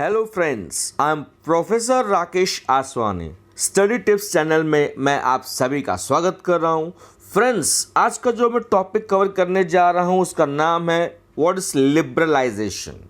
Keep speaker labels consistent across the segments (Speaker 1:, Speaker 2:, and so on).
Speaker 1: Hello friends, I am professor Rakesh Aswani. Study tips channel में मैं आप सभी का स्वागत कर रहा हूं। फ्रेंड्स, आज का जो मैं टॉपिक कवर करने जा रहा हूं उसका नाम है व्हाट इज लिबरलाइजेशन।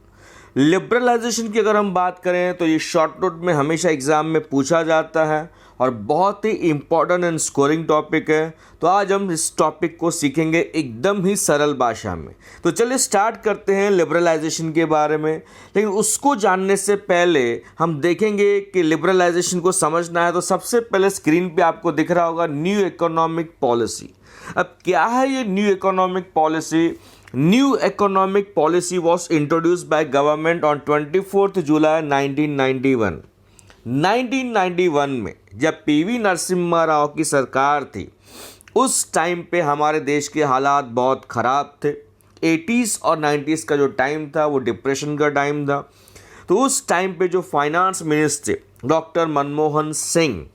Speaker 1: लिबरलाइजेशन की अगर हम बात करें तो ये शॉर्ट नोट में हमेशा एग्जाम में पूछा जाता है और बहुत ही इम्पोर्टेंट एंड स्कोरिंग टॉपिक है। तो आज हम इस टॉपिक को सीखेंगे एकदम ही सरल भाषा में। तो चलिए स्टार्ट करते हैं लिबरलाइजेशन के बारे में। लेकिन उसको जानने से पहले हम देखेंगे कि लिबरलाइजेशन को समझना है तो सबसे पहले स्क्रीन पे आपको दिख रहा होगा न्यू इकोनॉमिक पॉलिसी। अब क्या है ये new economic policy? New economic policy was introduced by government on 24 जुलाई 1991। 1991 में जब पीवी नरसिम्हा राव की सरकार थी, उस टाइम पे हमारे देश के हालात बहुत ख़राब थे। 80s और 90s का जो टाइम था वो डिप्रेशन का टाइम था। तो उस टाइम पे जो finance minister doctor Manmohan Singh,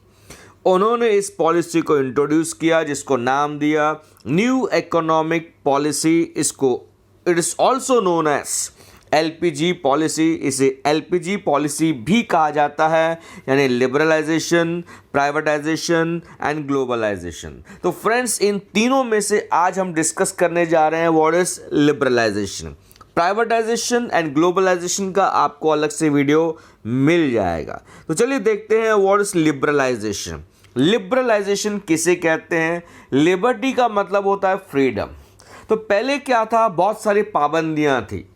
Speaker 1: उन्होंने इस पॉलिसी को इंट्रोड्यूस किया जिसको नाम दिया न्यू इकोनॉमिक पॉलिसी। इसको it is also known as LPG policy. इसे एलपीजी पॉलिसी भी कहा जाता है, यानी लिबरलाइजेशन, प्राइवेटाइजेशन एंड ग्लोबलाइजेशन। तो फ्रेंड्स, इन तीनों में से आज हम डिस्कस करने जा रहे हैं what is liberalisation. Privatisation and globalisation का आपको अलग से वीडियो मिल जाएगा। तो चलिए देखते हैं व्हाट इज लिबरलाइजेशन। लिबरलाइजेशन किसे कहते हैं? लिबर्टी का मतलब होता है फ्रीडम। तो पहले क्या था, बहुत सारी पाबंदियां थी,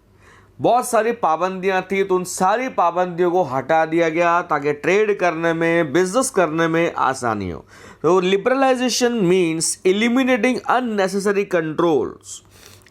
Speaker 1: तो उन सारी पाबंदियों को हटा दिया गया ताकि ट्रेड करने में, बिजनेस करने में आसानी हो। तो liberalisation means eliminating unnecessary controls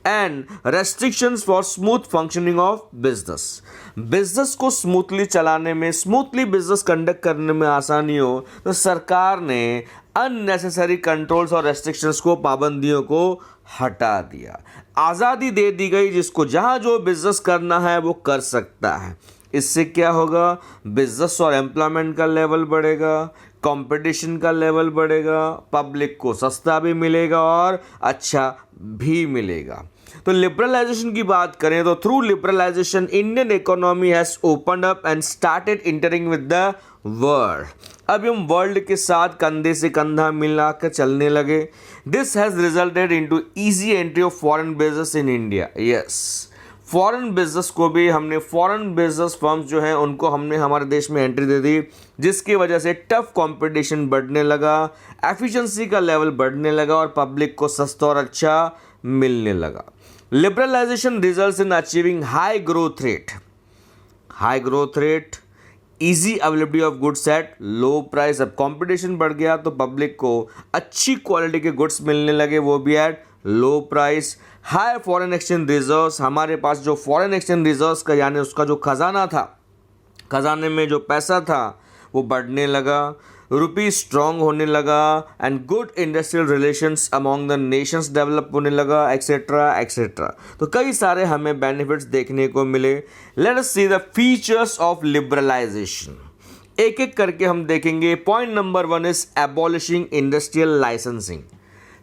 Speaker 1: and restrictions for smooth functioning of business. Business को स्मूथली चलाने में, स्मूथली बिजनेस कंडक्ट करने में आसानी हो, तो सरकार ने अननेसेसरी कंट्रोल्स और रेस्ट्रिक्शंस को, पाबंदियों को हटा दिया। आज़ादी दे दी गई, जिसको जहाँ जो बिजनेस करना है वो कर सकता है। इससे क्या होगा? बिजनेस और एम्प्लॉयमेंट का लेवल बढ़ेगा, कंपटीशन का लेवल बढ़ेगा, पब्लिक को सस्ता भी मिलेगा और अच्छा भी मिलेगा। तो लिबरलाइजेशन की बात करें तो through liberalisation Indian economy has opened up and started entering with the world. अब हम वर्ल्ड के साथ कंधे से कंधा मिलाकर चलने लगे। This has resulted into easy entry of foreign business in India. Yes, foreign business को भी हमने, फॉरेन बिजनेस फर्म्स जो हैं उनको हमने हमारे देश में एंट्री दे दी, जिसकी वजह से टफ कंपटीशन बढ़ने लगा, एफिशिएंसी का लेवल बढ़ने लगा और पब्लिक को सस्ता और अच्छा मिलने लगा। Liberalisation results in achieving high growth rate, easy availability of goods at low price. अब कंपटीशन बढ़ गया तो पब्लिक को अच्छी क्वालिटी के गुड्स मिलने लगे, वो भी eight low price. High foreign exchange reserves, हमारे पास जो फॉरेन एक्सचेंज रिजर्व्स का, यानी उसका जो खजाना था, खजाने में जो पैसा था वो बढ़ने लगा, रुपी स्ट्रांग होने लगा and good industrial relations among the Nations develop होने लगा, एक्सेट्रा एक्सेट्रा। तो कई सारे हमें बेनिफिट्स देखने को मिले। Let us see the features of liberalisation. एक एक करके हम देखेंगे। Point number 1 is abolishing industrial licensing.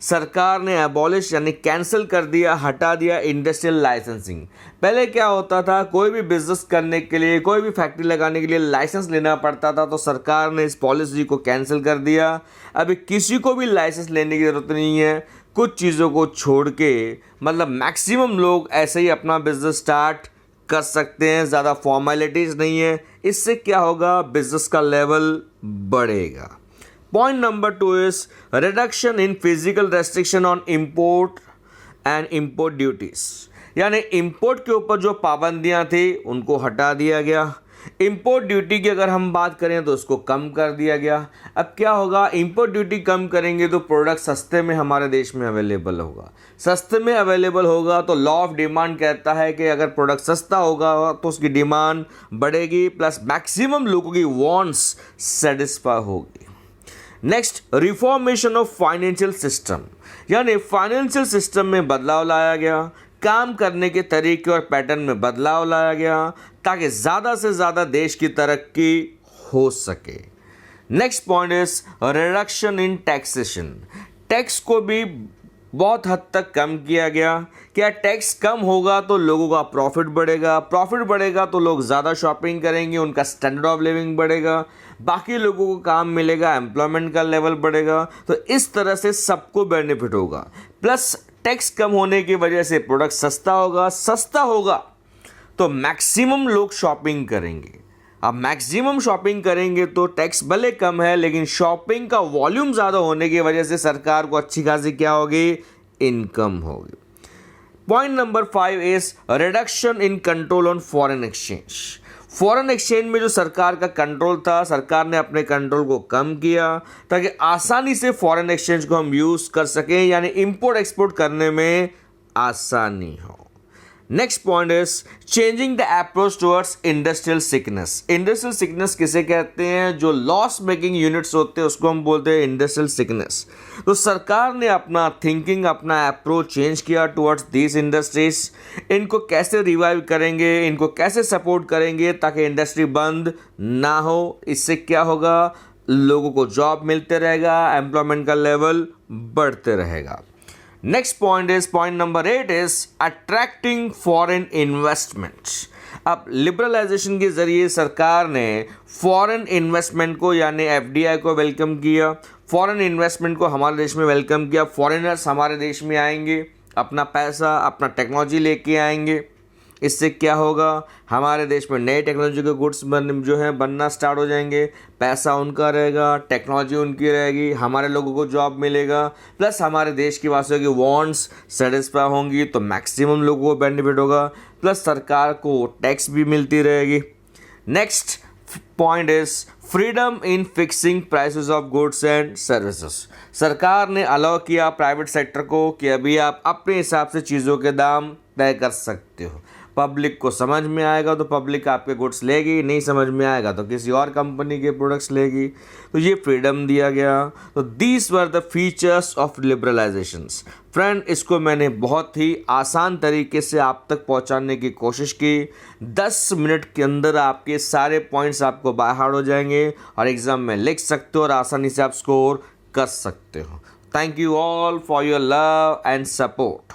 Speaker 1: सरकार ने एबॉलिश यानी कैंसिल कर दिया, हटा दिया इंडस्ट्रियल लाइसेंसिंग। पहले क्या होता था, कोई भी बिजनेस करने के लिए, कोई भी फैक्ट्री लगाने के लिए लाइसेंस लेना पड़ता था, तो सरकार ने इस पॉलिसी को कैंसिल कर दिया। अभी किसी को भी लाइसेंस लेने की ज़रूरत नहीं है। कुछ चीज़ों को छोड़ के, मतलब मैक्सिमम लोग ऐसे ही अपना बिजनेस स्टार्ट कर सकते हैं, ज़्यादा फॉर्मेलिटीज़ नहीं है। इससे क्या होगा, बिजनेस का लेवल बढ़ेगा। Point number 2 is reduction in physical restriction on import and import duties। यानी इंपोर्ट के ऊपर जो पाबंदियां थी उनको हटा दिया गया। इंपोर्ट ड्यूटी की अगर हम बात करें तो उसको कम कर दिया गया। अब क्या होगा, इंपोर्ट ड्यूटी कम करेंगे तो प्रोडक्ट सस्ते में हमारे देश में अवेलेबल होगा। सस्ते में अवेलेबल होगा तो लॉ ऑफ डिमांड कहता है कि अगर प्रोडक्ट सस्ता होगा तो उसकी डिमांड बढ़ेगी, प्लस मैक्सिमम लोगों की वांट्स सेटिस्फाई होगी। Next, reformation of financial system, यानी फाइनेंशियल सिस्टम में बदलाव लाया गया, काम करने के तरीके और पैटर्न में बदलाव लाया गया ताकि ज़्यादा से ज़्यादा देश की तरक्की हो सके। Next point is reduction in taxation. Tax को भी बहुत हद तक कम किया गया। क्या टैक्स कम होगा तो लोगों का प्रॉफिट बढ़ेगा, प्रॉफिट बढ़ेगा तो लोग ज़्यादा शॉपिंग करेंगे, उनका स्टैंडर्ड ऑफ लिविंग बढ़ेगा, बाकी लोगों को काम मिलेगा, एम्प्लॉयमेंट का लेवल बढ़ेगा। तो इस तरह से सबको बेनिफिट होगा। प्लस टैक्स कम होने की वजह से प्रोडक्ट सस्ता होगा, सस्ता होगा तो मैक्सिमम लोग शॉपिंग करेंगे। अब मैक्सिमम शॉपिंग करेंगे तो टैक्स भले कम है, लेकिन शॉपिंग का वॉल्यूम ज़्यादा होने की वजह से सरकार को अच्छी खासी क्या होगी, इनकम होगी। Point number 5 is reduction in control on foreign exchange. Foreign exchange में जो सरकार का कंट्रोल था, सरकार ने अपने कंट्रोल को कम किया ताकि आसानी से फॉरेन एक्सचेंज को हम यूज़ कर सकें, यानी इंपोर्ट एक्सपोर्ट करने में आसानी हो। Next point is changing the approach towards industrial sickness. Industrial sickness किसे कहते हैं, जो लॉस मेकिंग यूनिट्स होते हैं उसको हम बोलते हैं इंडस्ट्रियल सिकनेस। तो सरकार ने अपना थिंकिंग, अपना अप्रोच चेंज किया टुवर्ड्स दिस इंडस्ट्रीज। इनको कैसे रिवाइव करेंगे, इनको कैसे सपोर्ट करेंगे ताकि इंडस्ट्री बंद ना हो। इससे क्या होगा, लोगों को जॉब मिलते रहेगा, एम्प्लॉयमेंट का लेवल बढ़ते रहेगा। Next point is point number 8 is attracting foreign investments. अब लिबरलाइजेशन के जरिए सरकार ने फॉरेन इन्वेस्टमेंट को यानी एफडीआई को वेलकम किया, फॉरेन इन्वेस्टमेंट को हमारे देश में वेलकम किया। फॉरेनर्स हमारे देश में आएंगे, अपना पैसा, अपना टेक्नोलॉजी लेके आएंगे। इससे क्या होगा, हमारे देश में नए टेक्नोलॉजी के गुड्स बनना स्टार्ट हो जाएंगे। पैसा उनका रहेगा, टेक्नोलॉजी उनकी रहेगी, हमारे लोगों को जॉब मिलेगा, प्लस हमारे देश की वासियों की वांट्स सेटिस्फाई होंगी तो मैक्सिमम लोगों को बेनिफिट होगा, प्लस सरकार को टैक्स भी मिलती रहेगी। Next point is freedom in fixing prices of goods and services. सरकार ने अलाउ किया प्राइवेट सेक्टर को कि अभी आप अपने हिसाब से चीज़ों के दाम तय कर सकते हो। पब्लिक को समझ में आएगा तो पब्लिक आपके गुड्स लेगी, नहीं समझ में आएगा तो किसी और कंपनी के प्रोडक्ट्स लेगी। तो ये फ्रीडम दिया गया। तो these were the features of liberalisations. Friend, इसको मैंने बहुत ही आसान तरीके से आप तक पहुंचाने की कोशिश की। 10 मिनट के अंदर आपके सारे पॉइंट्स आपको बाय हार्ट हो जाएंगे और एग्जाम में लिख सकते हो और आसानी से आप स्कोर कर सकते हो। Thank you all for your love and support.